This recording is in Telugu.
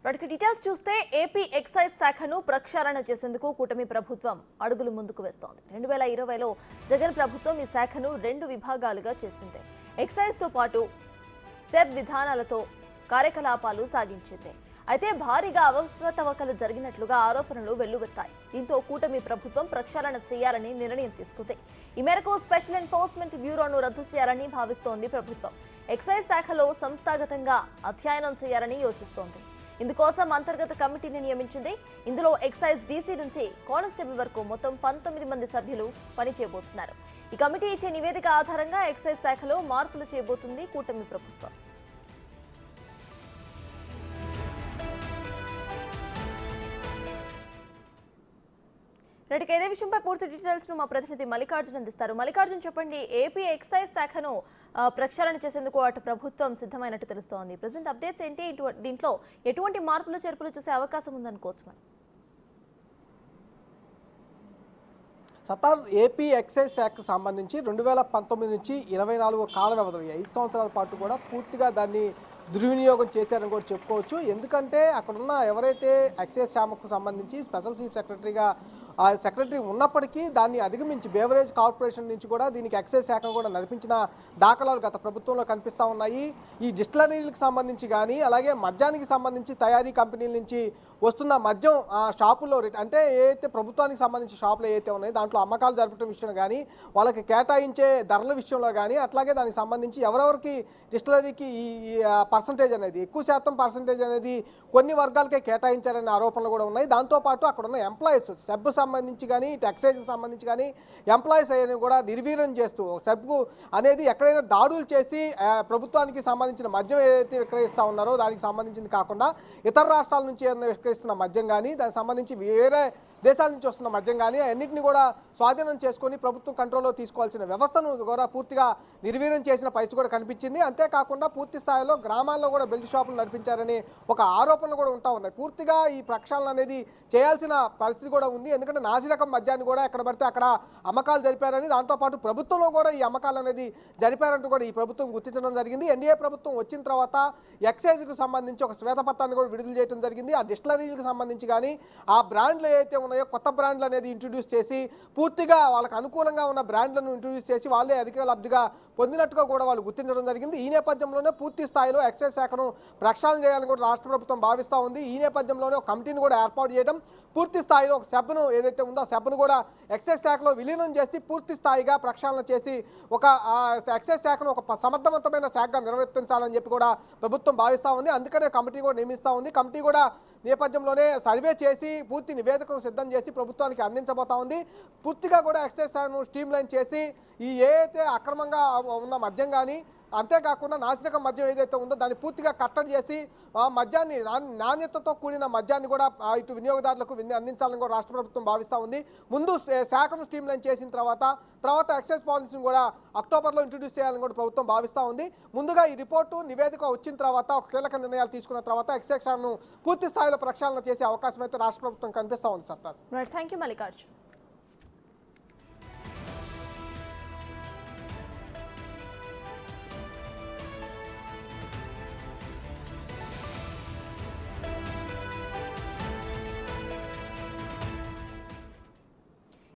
వాటికి డీటెయిల్స్ చూస్తే ఏపీ ఎక్సైజ్ శాఖను ప్రక్షాళన చేసేందుకు కూటమి ప్రభుత్వం అడుగులు ముందుకు వేస్తోంది. 2020లో జగన్ ప్రభుత్వం ఈ శాఖను 2 విభాగాలుగా చేసింది. ఎక్సైజ్ తో పాటు సెబ్ విధానాలతో కార్యకలాపాలు సాగించింది. అయితే భారీగా అవకతవకలు జరిగినట్లుగా ఆరోపణలు వెల్లువెత్తాయి. దీంతో కూటమి ప్రభుత్వం ప్రక్షాళన చేయాలని నిర్ణయం తీసుకుంది. ఈ మేరకు స్పెషల్ ఎన్ఫోర్స్మెంట్ బ్యూరోను రద్దు చేయాలని భావిస్తోంది ప్రభుత్వం. ఎక్సైజ్ శాఖలో సంస్థాగతంగా అధ్యయనం చేయాలని యోచిస్తోంది. ఇందుకోసం అంతర్గత కమిటీని నియమించింది. ఇందులో ఎక్సైజ్ డీసీ నుంచి కానిస్టేబుల్ వరకు మొత్తం 19 మంది సభ్యులు పనిచేయబోతున్నారు. ఈ కమిటీ ఇచ్చే నివేదిక ఆధారంగా ఎక్సైజ్ శాఖలో మార్పులు చేయబోతుంది కూటమి ప్రభుత్వం. ఇదే విషయంపై పూర్తి డీటెయిల్స్ ను మా ప్రతినిధి మల్లికార్జున్ అందిస్తారు. మల్లికార్జున్, చెప్పండి, ఏపీ ఎక్సైజ్ శాఖను ప్రక్షాళన చేసేందుకు అటు ప్రభుత్వం సిద్ధమైనట్టు తెలుస్తోంది. ప్రెజెంట్ అప్డేట్స్ ఏంటి? దీంట్లో ఎటువంటి మార్పులు చేర్పులు చూసే అవకాశం ఉందనుకోవచ్చు మనం? సత్తార్, ఏపీ ఎక్సైజ్ శాఖకు సంబంధించి 2019 నుంచి 24 కాల వ్యవధి 5 సంవత్సరాల పాటు కూడా పూర్తిగా దాన్ని దుర్వినియోగం చేశారని కూడా చెప్పుకోవచ్చు. ఎందుకంటే అక్కడున్న ఎవరైతే ఎక్సైజ్ శాఖకు సంబంధించి స్పెషల్ చీఫ్ సెక్రటరీగా సెక్రటరీ ఉన్నప్పటికీ దాన్ని అధిగమించి బేవరేజ్ కార్పొరేషన్ నుంచి కూడా దీనికి ఎక్సైజ్ శాఖను కూడా నడిపించిన దాఖలాలు గత ప్రభుత్వంలో కనిపిస్తూ ఉన్నాయి. ఈ డిస్టిలరీలకు సంబంధించి కానీ అలాగే మద్యానికి సంబంధించి తయారీ కంపెనీల నుంచి వస్తున్న మద్యం షాపుల్లో అంటే ఏదైతే ప్రభుత్వానికి సంబంధించి షాపులు ఏవైతే ఉన్నాయో దాంట్లో అమ్మకాలు జరపడం విషయంలో కానీ వాళ్ళకి కేటాయించే ధరల విషయంలో కానీ అట్లాగే దానికి సంబంధించి ఎవరెవరికి డిస్టిలరీకి ఈ పర్సంటేజ్ అనేది ఎక్కువ శాతం పర్సంటేజ్ అనేది కొన్ని వర్గాలకే కేటాయించారనే ఆరోపణలు కూడా ఉన్నాయి. దాంతోపాటు అక్కడ ఉన్న ఎంప్లాయీస్ సెబ్ సంబంధించి కానీ ఇటు ఎక్సైజ్కి సంబంధించి కానీ ఎంప్లాయీస్ అనేది కూడా నిర్వీర్యం చేస్తూ సెబ్కు అనేది ఎక్కడైనా దాడులు చేసి ప్రభుత్వానికి సంబంధించిన మద్యం ఏదైతే విక్రయిస్తూ ఉన్నారో దానికి సంబంధించింది కాకుండా ఇతర రాష్ట్రాల నుంచి ఏదైనా విక్రయిస్తున్న మద్యం కానీ దానికి సంబంధించి వేరే దేశాల నుంచి వస్తున్న మద్యం కానీ అన్నింటినీ కూడా స్వాధీనం చేసుకొని ప్రభుత్వం కంట్రోల్లో తీసుకోవాల్సిన వ్యవస్థను కూడా పూర్తిగా నిర్వీర్యం చేసిన పరిస్థితి కూడా కనిపించింది. అంతేకాకుండా పూర్తి స్థాయిలో గ్రామాల్లో కూడా బెల్ట్ షాపులు నడిపించారని ఒక ఆరోపణలు కూడా ఉంటా ఉన్నాయి. పూర్తిగా ఈ ప్రక్షాళన అనేది చేయాల్సిన పరిస్థితి కూడా ఉంది. ఎందుకంటే నాసిరకం మద్యాన్ని కూడా ఎక్కడ పడితే అక్కడ అమ్మకాలు జరిపారని, దాంతోపాటు ప్రభుత్వంలో కూడా ఈ అమ్మకాలు అనేది జరిపారంటూ కూడా ఈ ప్రభుత్వం గుర్తించడం జరిగింది. ఎన్డీఏ ప్రభుత్వం వచ్చిన తర్వాత ఎక్సైజ్కు సంబంధించి ఒక శ్వేతపత్రాన్ని కూడా విడుదల చేయడం జరిగింది. ఆ డిస్టిలరీలకు సంబంధించి కానీ ఆ బ్రాండ్లు ఏవైతే ఉన్నాయో కొత్త బ్రాండ్లు అనేది ఇంట్రడ్యూస్ చేసి పూర్తిగా వాళ్ళకి అనుకూలంగా ఉన్న బ్రాండ్లను ఇంట్రడ్యూస్ చేసి వాళ్ళే అధిక లబ్ధిగా పొందినట్టుగా కూడా వాళ్ళు గుర్తించడం జరిగింది. ఈ నేపథ్యంలోనే పూర్తి స్థాయిలో ఎక్సైజ్ శాఖను ప్రక్షాళన చేయాలని కూడా రాష్ట్ర ప్రభుత్వం భావిస్తూ ఉంది. ఈ నేపథ్యంలోనే ఒక కమిటీని కూడా ఏర్పాటు చేయడం, పూర్తి స్థాయిలో ఒక సెబ్ను ఏదైతే ఉందో ఆ సెబ్ను కూడా ఎక్సైజ్ శాఖలో విలీనం చేసి పూర్తి స్థాయిగా ప్రక్షాళన చేసి ఒక ఎక్సైజ్ శాఖను ఒక సమర్థవంతమైన శాఖగా నిర్వర్తించాలని చెప్పి కూడా ప్రభుత్వం భావిస్తూ ఉంది. అందుకనే కమిటీ కూడా నియమిస్తూ ఉంది. కమిటీ కూడా నేపథ్యంలోనే సర్వే చేసి పూర్తి నివేదికను సిద్ధం చేసి ప్రభుత్వానికి అందించబోతా ఉంది. పూర్తిగా కూడా ఎక్సైజ్ శాఖను స్ట్రీమ్లైన్ చేసి ఈ ఏదైతే అక్రమంగా ఉన్న మద్యం కానీ అంతేకాకుండా నాసిరకం మద్యం ఏదైతే ఉందో దాన్ని పూర్తిగా కట్టడి చేసి మద్యాన్ని నాణ్యతతో కూడిన మద్యాన్ని కూడా ఇటు వినియోగదారులకు అందించాలని కూడా రాష్ట్ర ప్రభుత్వం భావిస్తూ ఉంది. ముందు శాఖను స్ట్రీమ్లైన్ చేసిన తర్వాత ఎక్సైజ్ పాలసీని కూడా అక్టోబర్లో ఇంట్రడ్యూస్ చేయాలని కూడా ప్రభుత్వం భావిస్తూ ఉంది. ముందుగా ఈ రిపోర్టు నివేదిక వచ్చిన తర్వాత ఒక కీలక నిర్ణయాలు తీసుకున్న తర్వాత ఎక్సైజ్ శాఖను పూర్తి స్థాయిలో ప్రక్షాళన చేసే అవకాశం అయితే రాష్ట్ర ప్రభుత్వం కనిపిస్తూ ఉంది. సత్తా. Thank you Mallikarjun.